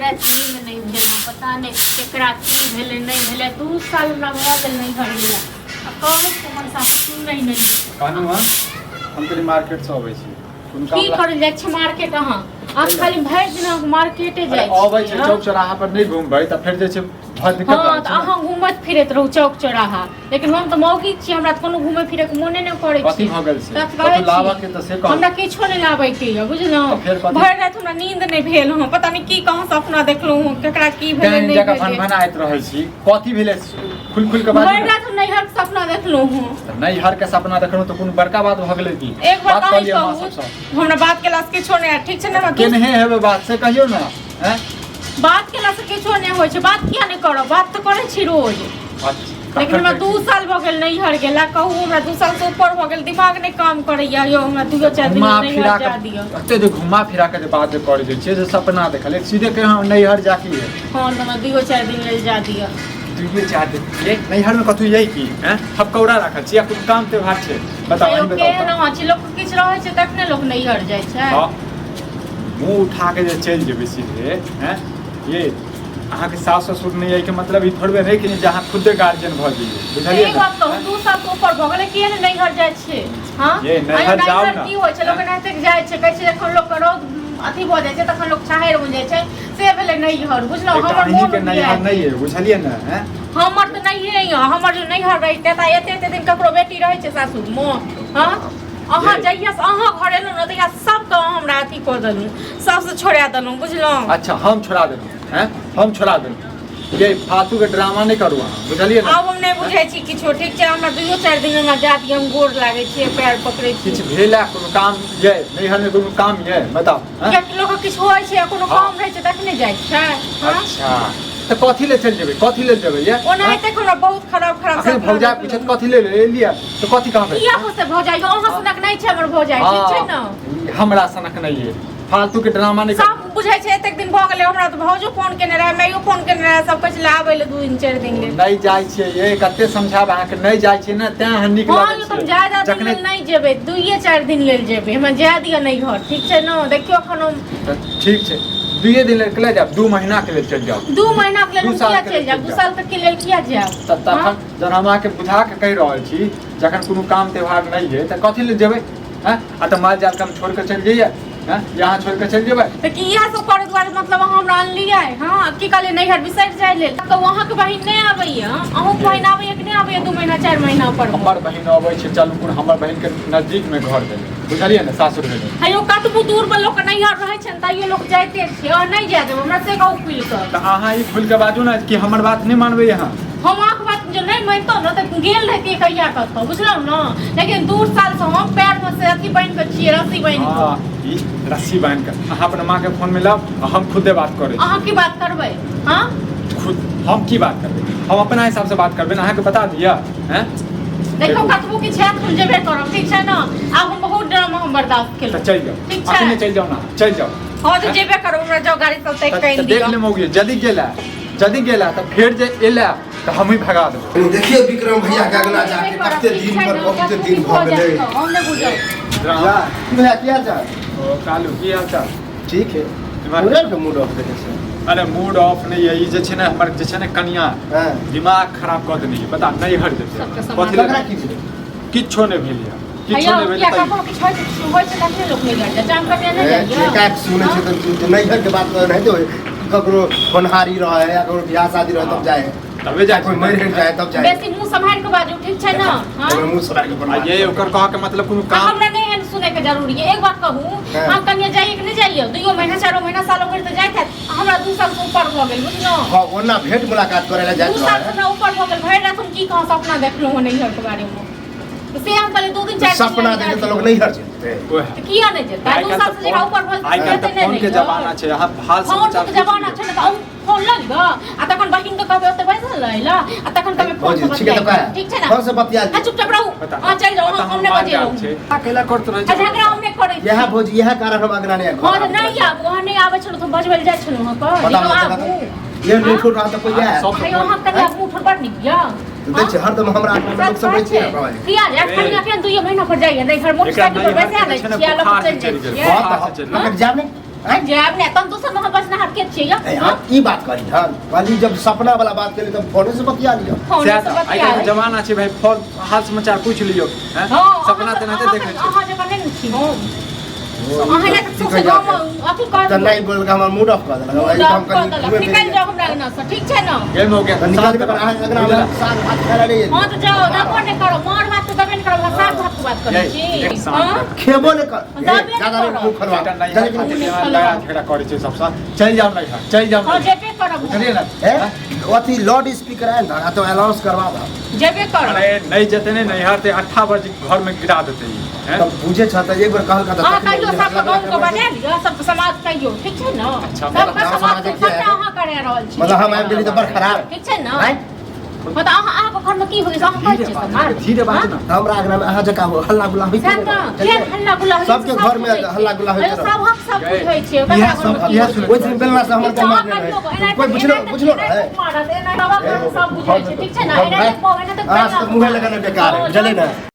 हमरा सही में नहीं भेल पता नहीं केकरा की भेले नहीं भेले 2 साल हमरा भऽ गेल नहीं घर गेला आ कहै हमर सासु सुनै नहीं कहनु हम तनी मार्केट से अबै छी की करल जाइ छै मार्केट अहाँ खाली भरि दिन मार्केटे जाइ छी अबै छै चौक चौराहा पर नहीं घुमबै त फेर जे छै बहुत दिक्कत हाँ तो अहाँ घूमत फिरत रहू चौक चौराहा लेकिन हम तो मौगी छी हमरा त कोनो घूमे फिरे के मोने न करे छी कथि भ गेल छै तो लावा के त से कह हमरा किछो नै लाबै के य बुझलौ भरि रात हमरा नींद नै भेल हम पता नै की कहां सपना देखलौ हूं केकरा की भेलै नै जगह भनभनाइत रहै छी कथि भेलै खुल खुल के बात भरि रात हम नैहर के सपना देखलौ हूं नैहर के सपना देखलौ त कोनो बड़का बात भ गेलै की एक बात कहलिए हमरा बात के लास किछो नै ठीक छै ना केनहे हेबे बात से कहियो ना हैं बात केला से किछो नहीं होय छै बात किया नहीं करब बात तो करे छी रोज लेकिन हमरा 2 साल भ गेल नैहर गेला कहू हमरा 2 साल से ऊपर भ गेल दिमाग नहीं काम करैया यो हमरा 2-4 दिन नैहर जा दियो अते जो घुमा फिरा के बात कर दे छै जे सपना देखल सीधे के हम नैहर जाकी है हां हमरा 2-4 दिन ले जा दियो 2-4 दिन ये नैहर में कथु यही की हैं हम कौड़ा राखल छी या कुछ काम ते भात छै बताओ हम बताओ के ना छी लोग किछ रहै छै तखने लोग नैहर जाय छै हां मुंह उठा के जे चल जेबे सीधे हैं ये अहाँ के सास ससुर नहीं है के मतलब ई थोड़बे नहीं कि जहाँ खुदे गार्जियन भ जाइए बुझलिए एक बात कहू 2 साल से ऊपर भ गेलै किए नहीं घर जाय छै हां ये नैहर जाओ ना की होय छै लोग नाते जाय छै कहै छै जखन लोग रोज अथी भ जाय छै तखन लोग छाहर हो जाय छै से भेलै नैहर बुझलौ हमर मोन के नैहर नहीं है बुझलिए ना हैं हमर त नहीं है हमर जो नैहर रहिते त एते दिन ककरो बेटी रहै छै सासुर म हां अहाँ जइया से अहाँ घर एलौ न तइया सब के हमरा अथी क देलु सबसे छोड़ा देलु बुझलौ अच्छा हम छोड़ा देलु हैं हम छोड़ा देलु ये फालतू के ड्रामा नहीं करू अहाँ बुझलिए ना अब हम नहीं बुझै छी किछो ठीक छै हमरा 2-4 दिन में जा दिय हम गोर लागै छी पैर पकड़ै छी किछ भेला कोनो काम ये नैहर में कोनो काम ये बताओ हैं के लोग किछ होय छै कोनो काम रहै छै तखने जाइ छै अच्छा तो कथि ले चल जेबे कथि ले जेबे ये ओनाहिते कोनो बहुत खराब अखन भौजा पीछे कथि ले लिया तो कथि कहबे किया हो से भौजाई अहाँ सनक नहीं छै हमर भौजाई ठीक छै ना हमरा सनक नहीं है फालतू के ड्रामा नहीं सब बुझै छै एतेक दिन भ गेलै हमरा त भौजो फोन केने रहे मैयो फोन केने रहे सब कहै छै आबै ले 2-4 दिन ले नहीं जाय छै ये कते समझाब अहाँ के नहीं जाय छै ना तै हम निक लागै छै हां तुम ज्यादा दिन नहीं जेबे 2-4 दिन लेल जेबे हम जा दिया नहीं घर ठीक छै ना देखियो अखन हम ठीक छै 2 दिन लेल चले जाब 2 महीना के लेल चल जाओ 2 महीना के लेल किया चल जाब 2 साल तक के लेल किया जाब तखन जन हम के बुझा के कह रहल छी जखन कोनो काम त्योहार नहीं है त कथि ले जेबै हैं आ त माल जाल काम छोड़ के चल जइए हैं यहां छोड़ के चल जेबै त की यहां से करे दुआरे मतलब हमरा आन लिया हां की कहले नैहर बिसर जाय ले त वहां के बहिन नहीं आबैया अहू बहिन आबैया कि नहीं आबैया 2 महीना 4 महीना पर हमर बहिन आबै छै चलू कोन हमर बहिन के नजदीक में घर देले बुझलिए ना सासुर में हेयो कतबो दूर में लोग नैहर रहै छै तइयो लोग जाइते छै आ नहीं जाय देब हमरा से कहू खुल के त अहाँ ई खुल के बाजू ना कि हमर बात नहीं मानबै यहां हम आँख बात जो नहीं मानतो न त गेल रहती कहिया कतो बुझलौ न लेकिन 2 साल से हम पैर में से अथी बांध के छिए रस्सी बांध के ई रस्सी बांध के अहाँ अपन मां के फोन में लाओ हम खुदे बात करै अहाँ की बात करबै हां खुद हम की बात करबै हम अपना हिसाब से बात करबै अहाँ के बता दिया हैं देखो कतबो की छत खुल जेबे करब ठीक छै न आब हम बहुत ड्रामा हम बर्दाश्त केलौ त चल जाओ ठीक छै अखने चल जाओ ना चल जाओ हां तो जेबे करो हमरा जाओ गाड़ी सब तक कहीं दियो देख ले मौगी जदी गेला त फेर जे एला त हम ही भगा देबो देखिए विक्रम भैया के अगला जाके कते दिन पर बहुत दिन भ गेलै हम नहीं बुझल भैया क्या चाल ओ कालू की हाल चाल ठीक है पूरा के मूड ऑफ देखे से अरे मूड ऑफ नहीं है ई जे छै ना हमर जे छै ना कनिया हां दिमाग खराब कर देनी बता नहीं हट जेते कथि लगा की किछो नहीं भेल या किछो नहीं भेल या ककरो किछ होय छै तखने लोग नहीं जाय जाम करने नहीं जाय का सुनै छै त नैहर के बात नहीं तो ककरो होनहारी रहे या ककरो बियाह शादी रहे तब जाए तबे जाए कोई मर जाए तब जाए बेसी मुंह संभाल के बाजू ठीक छै ना हां मुंह संभाल के आ ये ओकर कह के मतलब कोनो काम हमरा नहीं है सुने के जरूरी है एक बात कहूं हम कन्या जाइए कि नहीं जाइए 2 महीना 4 महीना सालों भर त जाइत है हमरा 2 साल से ऊपर भ गेल बुझलो हां ओना भेंट मुलाकात करे ला जाइत 2 साल से ऊपर भ गेल भरि रात हम की कहां सपना देखलौ हो नहीं घर के बारे में से हम पहले 2 दिन 4 दिन सपना देखे त लोग नहीं हर जेते किया नहीं जेता 2 साल से जगह ऊपर भ आई काल फोन के जमाना छै अहाँ हाल समाचार के जमाना छै त हम फोन लग आ तखन बहिन के कहबे ओते बैसल रहैला आ तखन तमे फोन से ठीक छै ना फोन से बतिया आ चुपचाप रहू हां चल जाओ हमने बजे रहू अकेला करत रह अच्छा झगड़ा हमने करे यह भोज यह कारण हम अगना नहीं हां नहीं आब वहां नहीं आबै छलो तो बजबल जाय छलो हां पर ये नहीं छोड़ रहा था कोई है भाई वहां कने मुंह पर बड़ निकिया देख हरदम हमरा लोग सब छै किया रे खनिया के 2 महीना पर जाइए नहीं घर मोटरसाइकिल पर बैठा नहीं छिया लोग चल जाइए अगर जाने जाब ने तन दूसर में बस ना हट के छिए ए हां ई बात करी हां वाली जब सपना वाला बात के लिए तब फोन से बतिया लियो फोन से बतिया आइ जमाना छै भाई फोन हाल समाचार पूछ लियो हैं सपना त नहीं देखे छै अहाँ जब नहीं छी अहाँ ने तो हम अथी कर त नहीं बोल के हमर मूड ऑफ कर देलक ई काम कर निकल जाओ हमरा ना से ठीक छै ना गेम हो गया निकल के अहाँ अगर हमरा साथ हाथ खड़ा रही हां तो जाओ ना कोने करो मार बात तो दबे नहीं करो साथ हाथ बात करै छी हां खेबो ने कर ज्यादा मुंह खरवा लगा झगड़ा करे छै सबसे चल जाओ नहीं चल जाओ हां जेबे करब चलिए ना अथी लाउड स्पीकर है ना तो अनाउंस करवा दो जेबे कर अरे नहीं जते ने नहीं हरते 8 बजे घर में गिरा देते हैं तब पूछे छत एक बार कहल का हां कहियो सब गांव को बना लियो सब समाज कहियो ठीक छै ना सब समाज के अहाँ करे रहल छी मतलब हम आबि गेली त बड़ खराब ठीक छै ना पता अहाँ को घर में की होई अहाँ कहै छी समाज धीरे बात ना हमरा आगरा में अहाँ जका हल्ला गुल्ला होई के हल्ला गुल्ला होई सबके घर में हल्ला गुल्ला होई सब हक सब कुछ होई छै ओइ दिन बेलना से हमर को मारने कोई बुझलो है मारा देना सब बुझै छै ठीक छै ना एना तो आज मुंह लगाना बेकार है चले ना